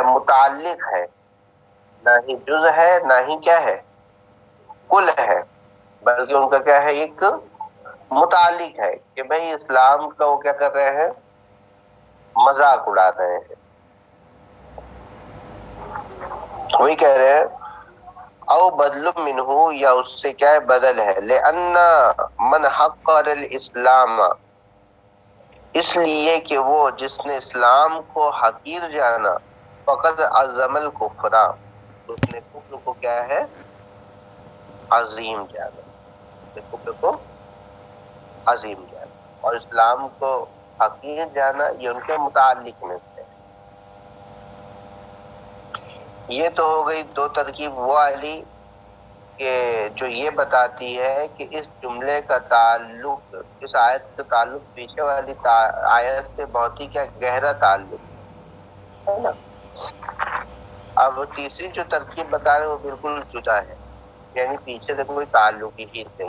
متعلق ہے، نہ ہی جز ہے، نہ ہی کیا ہے کل ہے، بلکہ ان کا کیا ہے ایک متعلق ہے کہ بھئی اسلام کا وہ کیا کر رہے ہیں، مذاق اڑا رہے ہیں. وہی کہہ رہے ہیں او بدل منہ، یا اس سے کیا ہے بدل ہے، لأن من حقر الاسلام، اس لیے کہ وہ جس نے اسلام کو حقیر جانا، فقد عظم الکفر، اس نے کفر کو کیا ہے عظیم جانا، اس نے کفر کو عظیم جانا، اور اسلام کو حقیر جانا یہ ان کے متعلق میں سے. یہ تو ہو گئی دو ترکیب وہ والی کہ جو یہ بتاتی ہے کہ اس جملے کا تعلق، اس آیت کا تعلق پیچھے والی آیت سے بہت ہی کیا گہرا تعلق ہے نا. اب تیسری جو ترکیب بتا رہے ہیں وہ بالکل جدا ہے، یعنی پیچھے سے کوئی تعلق ہی نہیں ہے.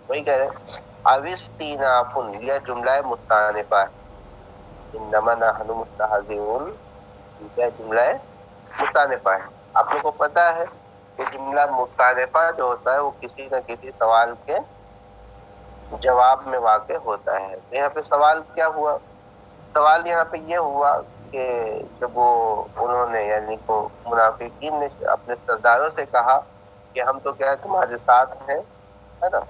وہی کہہ رہے ہیں اوستینافن، یہ جملہ مستانفہ ہے، انما نحن مستہزئون، یہ جملہ مستانفہ ہے. آپ لوگوں کو پتا ہے کہ جملہ مستانفہ جو ہوتا ہے وہ کسی نہ کسی سوال کے جواب میں واقع ہوتا ہے. یہاں پہ سوال کیا ہوا، سوال یہاں پہ یہ ہوا کہ جب وہ انہوں نے یعنی کو منافقین نے اپنے سرداروں سے کہا کہ ہم تو کیا ہے تمہارے ساتھ ہیں، ہے نا،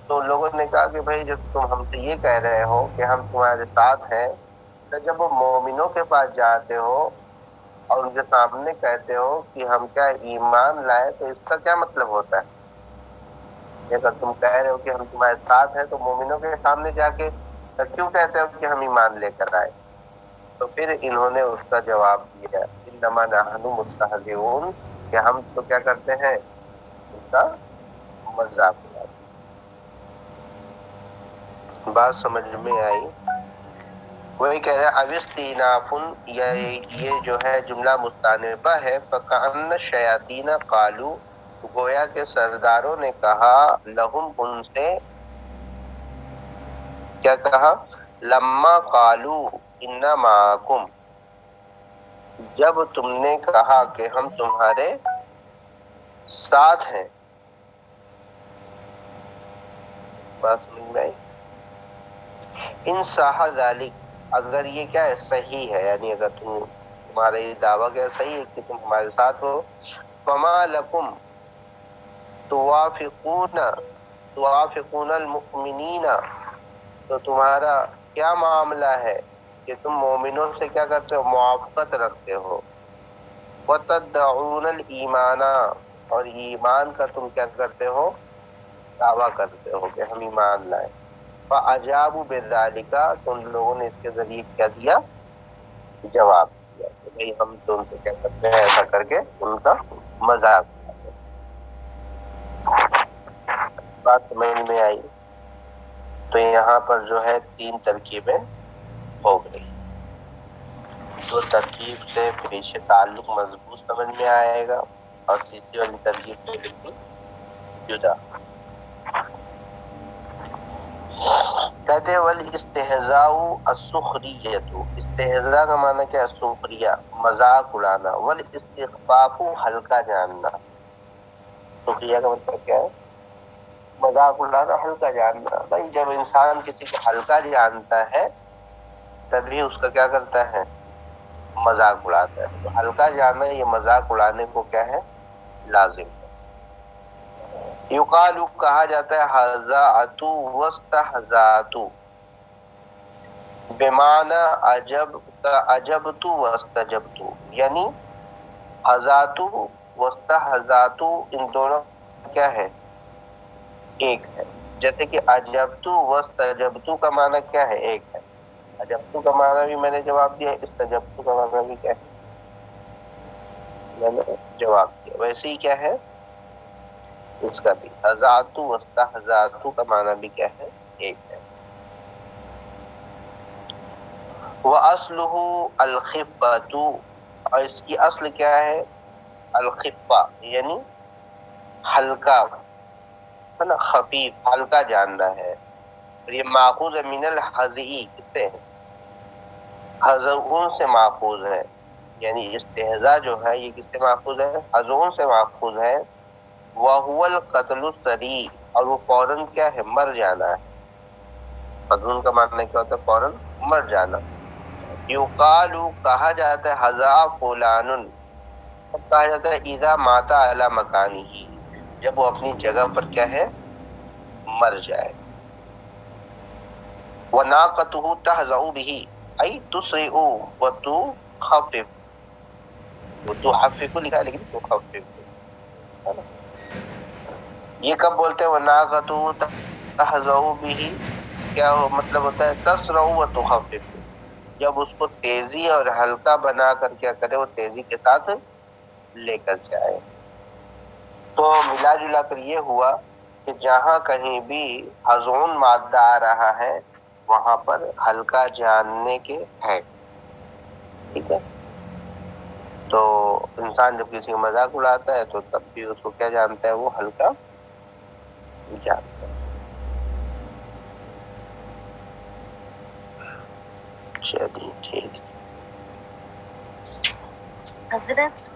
تو لوگوں نے کہا کہ بھئی جب تم ہم سے یہ کہہ رہے ہو کہ ہم تمہارے ساتھ ہیں، تو جب وہ مومنوں کے پاس جاتے ہو اور ان کے سامنے کہتے ہو کہ ہم کیا ایمان لائے، تو اس کا کیا مطلب ہوتا ہے؟ اگر تم کہہ رہے ہو کہ ہم تمہارے ساتھ ہیں تو مومنوں کے سامنے جا کے کیوں کہتے ہو کہ ہم ایمان لے کر آئے؟ تو پھر انہوں نے اس کا جواب دیا انما نحن مستہزئون، کہ ہم تو کیا کرتے ہیں ان کا مذاق اڑاتے. بات سمجھ میں آئی؟ وہی کہہ رہے ہیں اوستینافن، یہ جو ہے جملہ مستانفہ ہے. فکأن الشیاطین قالوا، گویا کہ سرداروں نے کہا لہم ان سے، کیا کہا، لما قالوا انا معکم، جب تم نے کہا کہ ہم تمہارے ساتھ ہیں. بات سمجھ میں آئی؟ ان صح ذالک، اگر یہ کیا ہے صحیح ہے، یعنی اگر تمہارا یہ دعویٰ کیا صحیح ہے کہ تم ہمارے ساتھ ہو، فما لکم توافقون المؤمنین، تو تمہارا کیا معاملہ ہے کہ تم مومنوں سے کیا کرتے ہو، موافقت رکھتے ہو. وتدعون الایمان، اور ایمان کا تم کیا کرتے ہو، دعویٰ کرتے ہو کہ ہم ایمان لائے. فاجابوا بذالک، تو ان لوگوں نے اس کے ذریعے کیا دیا، جواب دیا کہ بھئی ہم تو ان سے کیا کرتے ہیں، ایسا کر کے ان کا مذاق اڑاتے ہیں. بات سمجھ میں آئی؟ تو یہاں پر جو ہے تین ترکیبیں ہو گئی. دو ترکیب سے پیچھے تعلق مضبوط سمجھ میں آئے گا، اور تیسری والی ترکیب سے بالکل جدا. کہتے ہیں والاستہزاء السخریۃ، استہزاء کا معنی کیا ہے، سخریہ، مذاق اڑانا. والاستخفاف ہلکا جاننا، سخریہ کا مطلب کیا ہے، مذاق اڑانا، ہلکا جاننا. بھائی جب انسان کسی کو ہلکا جانتا ہے تبھی اس کا کیا کرتا ہے، مذاق اڑاتا ہے. تو ہلکا جاننا یہ مذاق اڑانے کو کیا ہے، لازم ہے. یقال، کہا جاتا ہے ہزاعت واستہزأت، بمعنی عجبت واستجبت، یعنی ہزات واستہزأت ان دونوں کیا ہے، ایک ہے. جیسے کہ عجبت واستجبت کا معنی کیا ہے، ایک ہے. عجبت کا معنی بھی میں نے جواب دیا، استجبت کا معنی بھی کیا ہے، میں نے جواب دیا. ویسے ہی کیا ہے اس کا بھی، ہزات واستہزأت کا معنی بھی کیا ہے، ایک ہے. وَأَصْلُهُ الْخِفَّةُ، اور اس کی اصل کیا ہے، الخفہ، یعنی ہلکا، ہے نا، خفیف، ہلکا جاننا ہے. اور یہ ماخوذ ہے من الحزئی، کس سے، حزؤن سے ماخوذ ہے، یعنی استہزاء جو ہے یہ کس سے ماخوذ ہے؟ حضون سے ماخوذ ہے. وَهُوَ الْقَتْلُ السَّرِيعُ، اور وہ فوراً کیا ہے؟ مر جانا ہے. حضون کا معنی کیا ہوتا ہے؟ فوراً مر جانا. یقال، کہا جاتا ہے حضا فلان، کب کہا جاتا ہے؟ اذا مات علی مکانہ، جب وہ اپنی جگہ پر کیا ہے؟ مر جائے. وَنَاقَتُهُ تَهْزَأُ بِهِ أي تُسْرِعُ وَتُخَفِّفُ. وَتُخَفِّفُ لکھا ہے لیکن تُخَفِّفُ. یہ کب بولتے ہیں وَنَاقَتُهُ تَهْزَأُ بِهِ؟ کیا مطلب ہوتا ہے؟ تَسْرَعُ وَتُخَفِّفُ، جب اس کو تیزی اور ہلکا بنا کر کیا کرے؟ وہ تیزی کے ساتھ لے کر جائے. تو ملا جلا کر یہ ہوا کہ جہاں کہیں بھی حضون مادہ آ رہا ہے وہاں پر ہلکا جاننے کے ہے. ٹھیک ہے، تو انسان جب کسی کا مذاق اڑاتا ہے تو تب بھی اس کو کیا جانتا ہے؟ وہ ہلکا جانتا ہے. چلیے ٹھیک. حضرت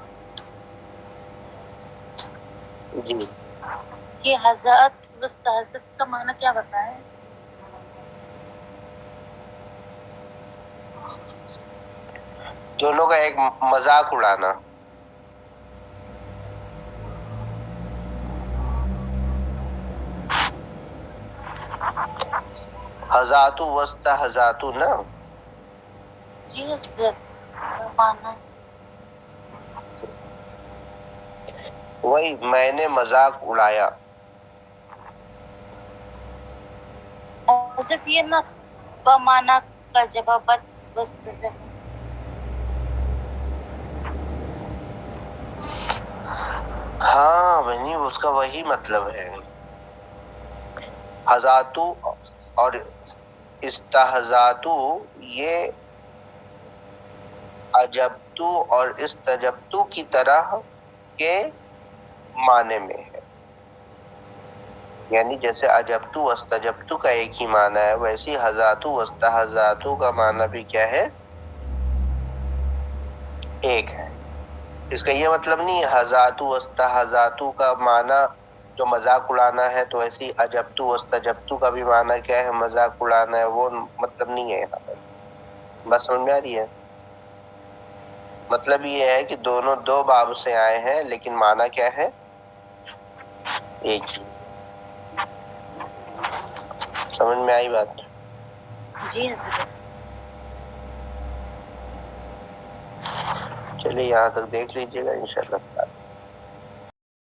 جی، یہ حضرت مستحضرت کا معنی کیا بتائیں؟ دونوں کا ایک مذاق اڑانا. حضاتو وستحضاتو نا. جی حضرت معنی وہی میں نے مذاق اڑایا. حضرت یہ نہ بمعنی کا جواب وستجب. ہاں بہنی، اس کا وہی مطلب ہے. حضاتو اور استحضاتو یہ عجبتو اور استجبتو کی طرح کے معنی میں ہے. یعنی جیسے عجبتو استجبتو کا ایک ہی معنی ہے، ویسی حضاتو استحضاتو کا معنی بھی کیا ہے؟ ایک ہے. اس کا یہ مطلب نہیں ہے حضاتو استحضاتو کا معنی جو مذاق اڑانا ہے، تو ایسی عجبتو استجبتو کا بھی معنی کیا ہے؟ مذاق اڑانا ہے. وہ مطلب نہیں ہے یہاں پر. بات سمجھ میں آ رہی ہے؟ مطلب یہ ہے کہ دونوں دو باب سے آئے ہیں لیکن معنی کیا ہے؟ ایک ہی. سمجھ میں آئی بات؟ جی حضرت. چلیے یہاں تک دیکھ لیجیے گا انشاءاللہ.